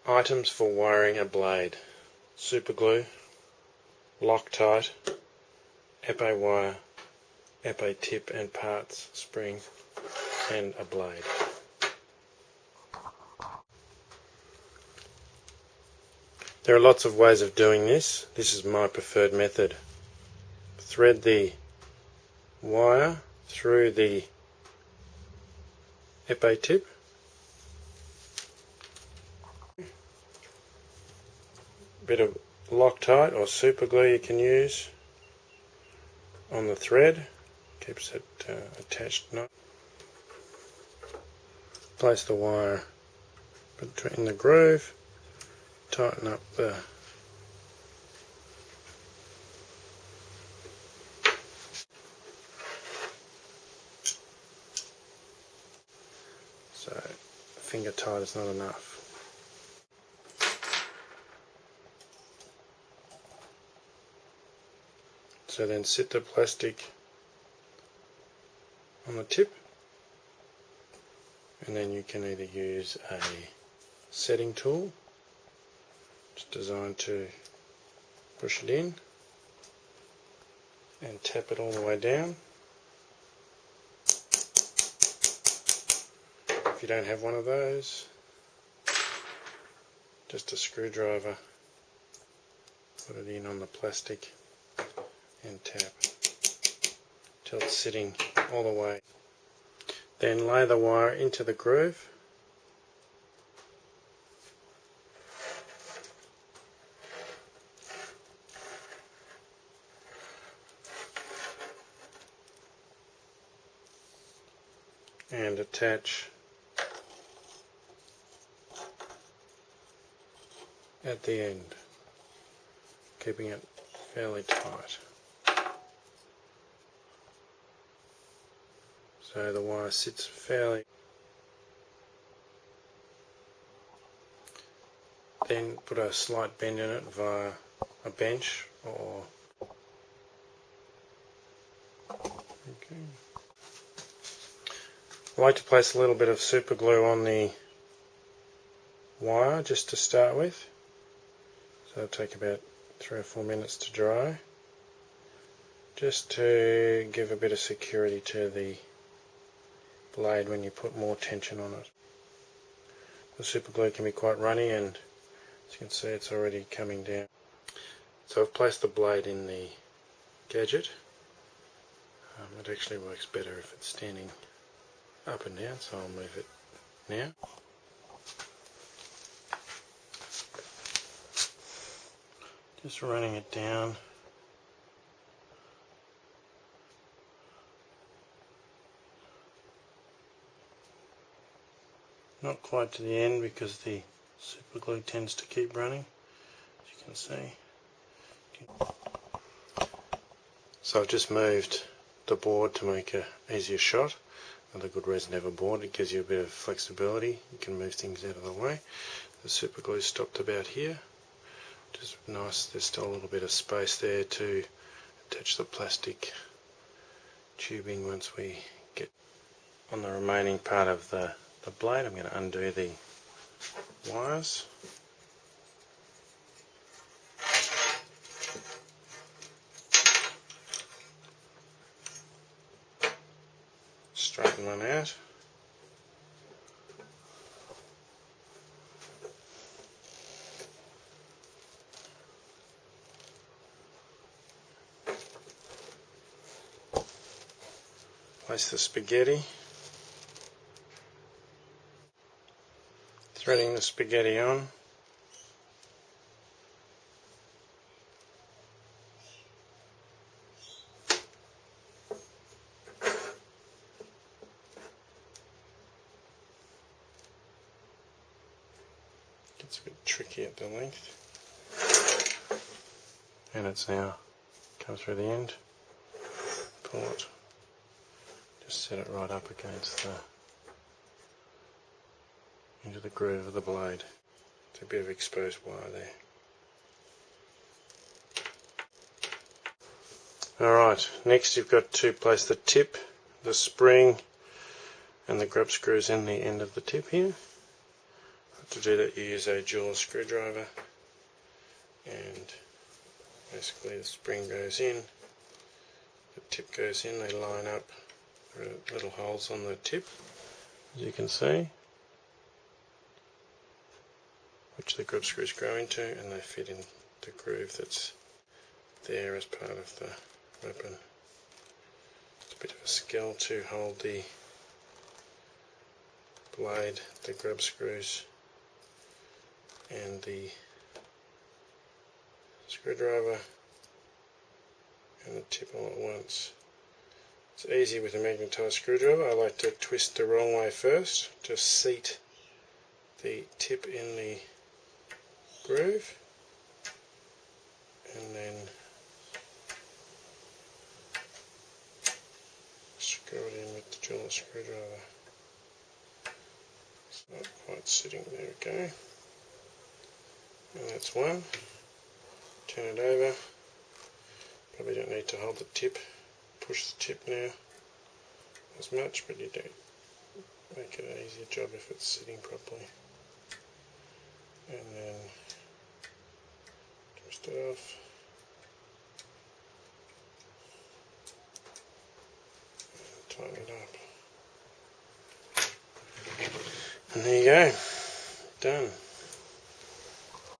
Items for wiring a blade: super glue, Loctite, épée wire, épée tip and parts, spring, and a blade. There are lots of ways of doing this. This is my preferred method. Thread the wire through the épée tip, bit of Loctite or super glue you can use on the thread, keeps it attached. Place the wire between the groove, tighten up the finger tight is not enough. So then sit the plastic on the tip, and then you can either use a setting tool, it's designed to push it in and tap it all the way down. If you don't have one of those, just a screwdriver, put it in on the plastic and tap till it's sitting all the way. Then lay the wire into the groove. And attach at the end, keeping it fairly tight. So the wire sits fairly. Then put a slight bend in it via a bench or I like to place a little bit of super glue on the wire just to start with. So it'll take about 3 or 4 minutes to dry, just to give a bit of security to the blade when you put more tension on it. The super glue can be quite runny, and as you can see it's already coming down. So I've placed the blade in the gadget. It actually works better if it's standing up and down, so I'll move it now. Just running it down. Not quite to the end because the super glue tends to keep running, as you can see. So I've just moved the board to make an easier shot. Another good reason to have a board, it gives you a bit of flexibility. You can move things out of the way. The super glue stopped about here, which is nice. There's still a little bit of space there to attach the plastic tubing once we get on the remaining part of the blade. I'm going to undo the wires. Straighten one out. Place the spaghetti. Threading the spaghetti on. Gets a bit tricky at the length. And it's now come through the end. Pull it. Just set it right up against into the groove of the blade. It's a bit of exposed wire there. Alright, next you've got to place the tip, the spring and the grub screws in the end of the tip here. To do that you use a jeweler screwdriver, and basically the spring goes in, the tip goes in, they line up, there are little holes on the tip as you can see, which the grub screws go into, and they fit in the groove that's there as part of the weapon. It's a bit of a skill to hold the blade, the grub screws and the screwdriver and the tip all at once. It's easy with a magnetised screwdriver. I like to twist the wrong way first, just seat the tip in the groove and then screw it in with the jeweler screwdriver. It's not quite sitting, there we go. And that's one. Turn it over. Probably don't need to hold the tip, push the tip now as much, but you do make it an easier job if it's sitting properly. And then twist it off. And tighten it up. And there you go. Done.